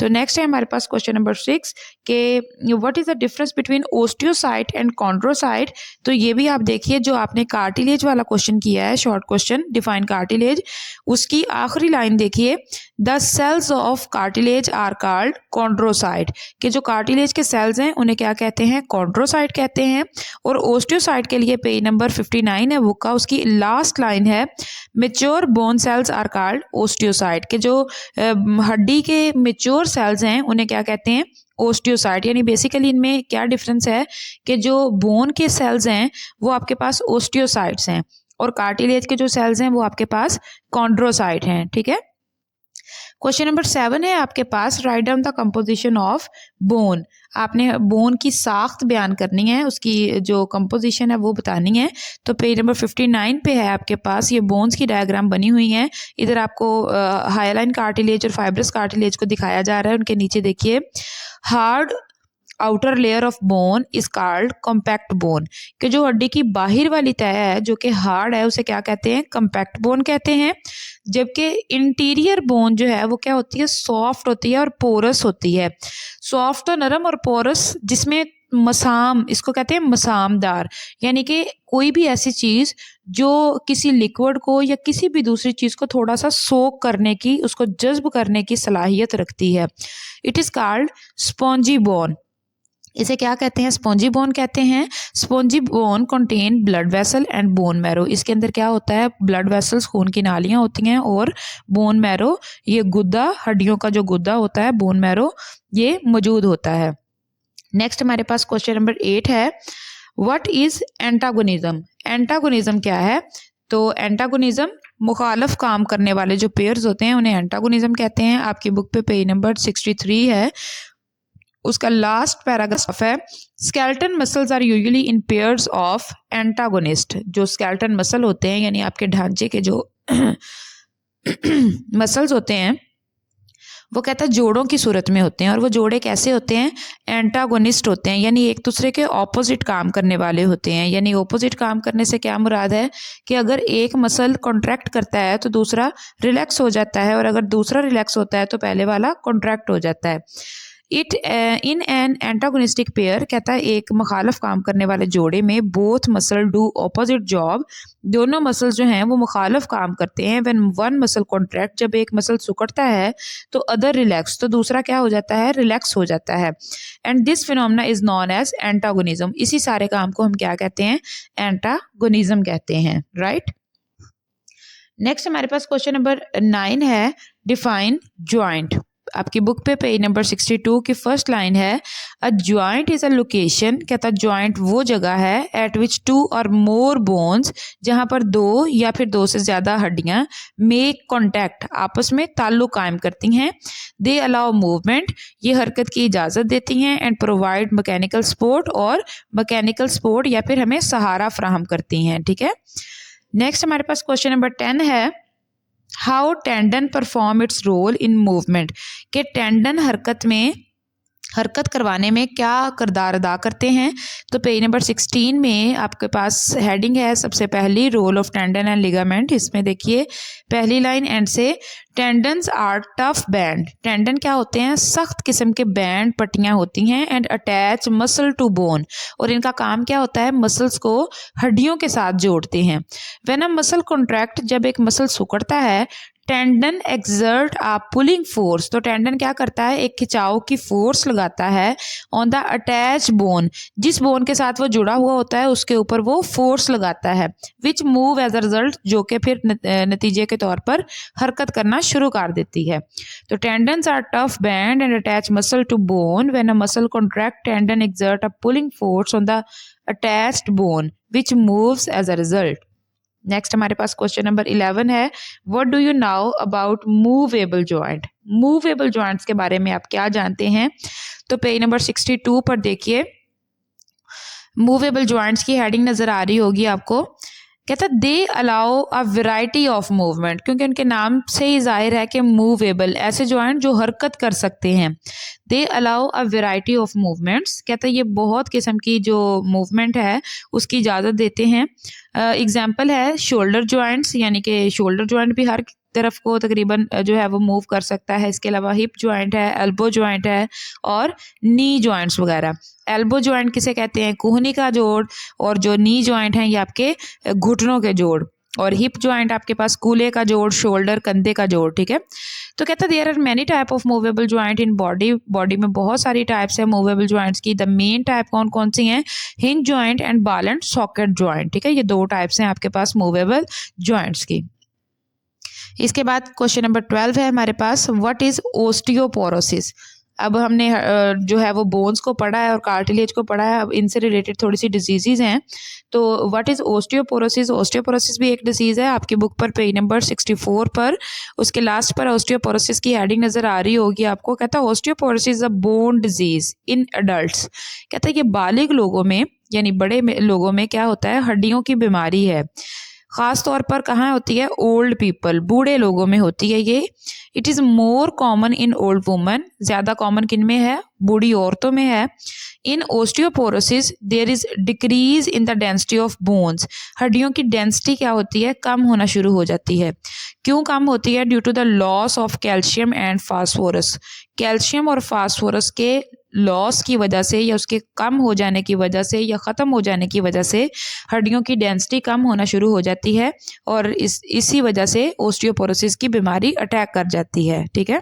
तो नेक्स्ट है हमारे पास क्वेश्चन नंबर 6 के what is the difference between osteocyte and chondrocyte. तो ये भी आप देखिए, जो आपने कार्टिलेज वाला क्वेश्चन किया है, शॉर्ट क्वेश्चन डिफाइन कार्टिलेज, उसकी आखिरी लाइन देखिए, the cells of cartilage are called chondrocyte, कि जो कार्टिलेज के सेल्स हैं उन्हें क्या कहते हैं, कॉन्ड्रोसाइट कहते हैं। और ओस्टियोसाइट के लिए पेज नंबर 59 है बुक का, उसकी लास्ट लाइन है, mature bone cells are called osteocyte, के जो हड्डी के मेच्योर सेल्स हैं उन्हें क्या कहते हैं, ओस्टियोसाइट। यानी बेसिकली इनमें क्या डिफरेंस है कि जो बोन के सेल्स हैं वो आपके पास ओस्टियोसाइट्स हैं और कार्टिलेज के जो सेल्स हैं वो आपके पास कॉन्ड्रोसाइट हैं। ठीक है। क्वेश्चन नंबर 7 है आपके पास, write down the composition of bone. आपने बोन की साख्त बयान करनी है, उसकी जो कंपोजिशन है वो बतानी है। तो पेज नंबर 59 पे है आपके पास, ये बोन्स की डायग्राम बनी हुई है। इधर आपको हाइलाइन कार्टिलेज और फाइब्रस कार्टिलेज को दिखाया जा रहा है। उनके नीचे देखिए, hard outer layer of bone is called compact bone, कि जो हड्डी की बाहर वाली तह है जो कि हार्ड है उसे क्या कहते हैं, कॉम्पैक्ट बोन कहते हैं। जबकि इंटीरियर बोन जो है वो क्या होती है, सॉफ्ट होती है और पोरस होती है। सॉफ्ट तो नरम और पोरस जिसमें मसाम, इसको कहते हैं मसामदार, यानी कि कोई भी ऐसी चीज जो किसी लिक्विड को या किसी भी दूसरी चीज को थोड़ा सा सोक करने की, उसको जज्ब करने की सलाहियत रखती है। It is called spongy bone. इसे क्या कहते हैं, स्पॉन्जी बोन कहते हैं। Spongy bone contain blood vessel and bone marrow. इसके अंदर क्या होता है, ब्लड वेसल्स, खून की नालियां होती हैं, और बोन मैरो, ये गुद्दा, हड्डियों का जो गुद्दा होता है, बोन मैरो, ये मौजूद होता है। नेक्स्ट हमारे पास क्वेश्चन नंबर 8 है, व्हाट इज एंटागोनिज्म। एंटागोनिज्म क्या है। तो एंटागोनिज्म मुखालफ काम करने वाले जो पेयर्स होते हैं उन्हें एंटागोनिज्म कहते हैं। आपकी बुक पे पेज नंबर 63 है, उसका लास्ट पैराग्राफ है, skeleton muscles are usually in pairs of antagonist. जो स्केलेटन मसल होते हैं यानी आपके ढांचे के जो मसल्स होते हैं वो कहता है जोड़ों की सूरत में होते हैं, और वो जोड़े कैसे होते हैं, एंटागोनिस्ट होते हैं, यानी एक दूसरे के ऑपोजिट काम करने वाले होते हैं। यानी ऑपोजिट काम करने से क्या मुराद है कि अगर एक मसल कॉन्ट्रैक्ट करता है तो दूसरा रिलैक्स हो जाता है, और अगर दूसरा रिलैक्स होता है तो पहले वाला कॉन्ट्रैक्ट हो जाता है। It in an antagonistic pair, कहता है एक मुखालफ काम करने वाले जोड़े में, both muscle do opposite job, दोनों मसल जो हैं वो मुखालफ काम करते हैं। व्हेन वन मसल कॉन्ट्रैक्ट, जब एक मसल सिकुड़ता है तो अदर रिलैक्स, तो दूसरा क्या हो जाता है, रिलैक्स हो जाता है। And this phenomena is known as antagonism. इसी सारे काम को हम क्या कहते हैं, एंटागोनिज्म कहते हैं। राइट। नेक्स्ट हमारे पास क्वेश्चन नंबर 9 है, डिफाइन ज्वाइंट। आपकी बुक पे पेज नंबर 62 की फर्स्ट लाइन है, a joint is a location, कहता ज्वाइंट वो जगह है एट विच 2 और मोर बोन्स, जहां पर 2 या फिर 2 से ज्यादा हड्डियां मेक कॉन्टैक्ट, आपस में ताल्लुक कायम करती हैं। दे अलाउ मूवमेंट, ये हरकत की इजाजत देती हैं। एंड प्रोवाइड मैकेनिकल सपोर्ट, और मैकेनिकल सपोर्ट या फिर हमें सहारा फराहम करती हैं। ठीक है। नेक्स्ट हमारे पास क्वेश्चन नंबर 10 है, how tendon perform its role in movement, के टेंडन हरकत करवाने में क्या किरदार अदा करते हैं। तो पेज नंबर 16 में आपके पास हेडिंग है सबसे पहली, role of tendon and ligament. इसमें देखिए पहली लाइन एंड से, tendons are tough band. Tendon क्या होते हैं, सख्त किस्म के बैंड, पट्टियां होती हैं। And attach muscle to bone, और इनका काम क्या होता है, मसल्स को हड्डियों के साथ जोड़ते हैं। व्हेन अ मसल कॉन्ट्रैक्ट, जब एक मसल सिकुड़ता है, टेंडन एक्सर्ट आ पुलिंग फोर्स, तो टेंडन क्या करता है, एक खिंचाव की फोर्स लगाता है ऑन द अटैच बोन, जिस बोन के साथ वो जुड़ा हुआ होता है उसके ऊपर वो फोर्स लगाता है, which move as a result, जो कि फिर नतीजे के तौर पर हरकत करना शुरू कर देती है। तो tendons are tough band and attach muscle to bone. When a muscle contract, tendon exert a pulling force on the attached bone which moves as a result. Next हमारे पास क्वेश्चन नंबर 11 है, what do you know about movable joint. Movable joints के बारे में आप क्या जानते हैं। तो पेज नंबर 62 पर देखिए, मूवेबल जॉइंट्स की हेडिंग नजर आ रही होगी आपको। कहता they allow a variety of movement, क्योंकि उनके नाम से ही जाहिर है कि मूवेबल, ऐसे जॉइंट जो हरकत कर सकते हैं। They allow a variety of movements, कहता है ये बहुत किस्म की जो मूवमेंट है उसकी इजाज़त देते हैं। एग्जाम्पल है शोल्डर जॉइंट्स, यानी कि शोल्डर जॉइंट भी हर तरफ को तकरीबन जो है वो मूव कर सकता है। इसके अलावा हिप जॉइंट है, एल्बो जॉइंट है और नी जॉइंट्स वगैरह। एल्बो जॉइंट किसे कहते हैं? कोहनी का जोड़। और जो नी जॉइंट हैं ये आपके घुटनों के जोड़। और हिप जॉइंट आपके पास कूल्हे का जोड़, शोल्डर, कंधे का जोड़। ठीक है, तो कहता है there are many type of movable joint in body. Body में बहुत सारी टाइप्स है मूवेबल जॉइंट्स की। द मेन टाइप कौन कौन सी हैं? Hinge joint and ball and socket joint. ठीक है, ये दो टाइप्स हैं आपके पास मूवेबल जॉइंट्स की। इसके बाद क्वेश्चन नंबर 12 है हमारे पास, व्हाट इज ओस्टियोपोरोसिस। अब हमने जो है वो बोन्स को पढ़ा है और कार्टिलेज को पढ़ा है। अब इनसे रिलेटेड थोड़ी सी डिजीजेज हैं। तो व्हाट इज ओस्टियोपोरोसिस? ओस्टियोपोरोसिस भी एक डिजीज है। आपकी बुक पर पेज नंबर 64 पर उसके लास्ट पर ओस्टियोपोरोसिस की हेडिंग नजर आ रही होगी आपको। कहता है osteoporosis a bone disease in adults. कहता है कि बालिग लोगों में यानी बड़े लोगों में क्या होता है? हड्डियों की बीमारी है। ख़ास तौर पर कहाँ होती है? ओल्ड पीपल, बूढ़े लोगों में होती है ये। It is more common in old woman. ज़्यादा कॉमन किन में है? बूढ़ी औरतों में है। In osteoporosis there is decrease in the density of bones. हड्डियों की डेंसिटी क्या होती है? कम होना शुरू हो जाती है। क्यों कम होती है? Due to the loss of calcium and phosphorus. Calcium और फास्फोरस के लॉस की वजह से या उसके कम हो जाने की वजह से या ख़त्म हो जाने की वजह से हड्डियों की डेंसिटी कम होना शुरू हो जाती है और इसी वजह से ओस्टियोपोरोसिस की बीमारी अटैक कर जाती है। ठीक है,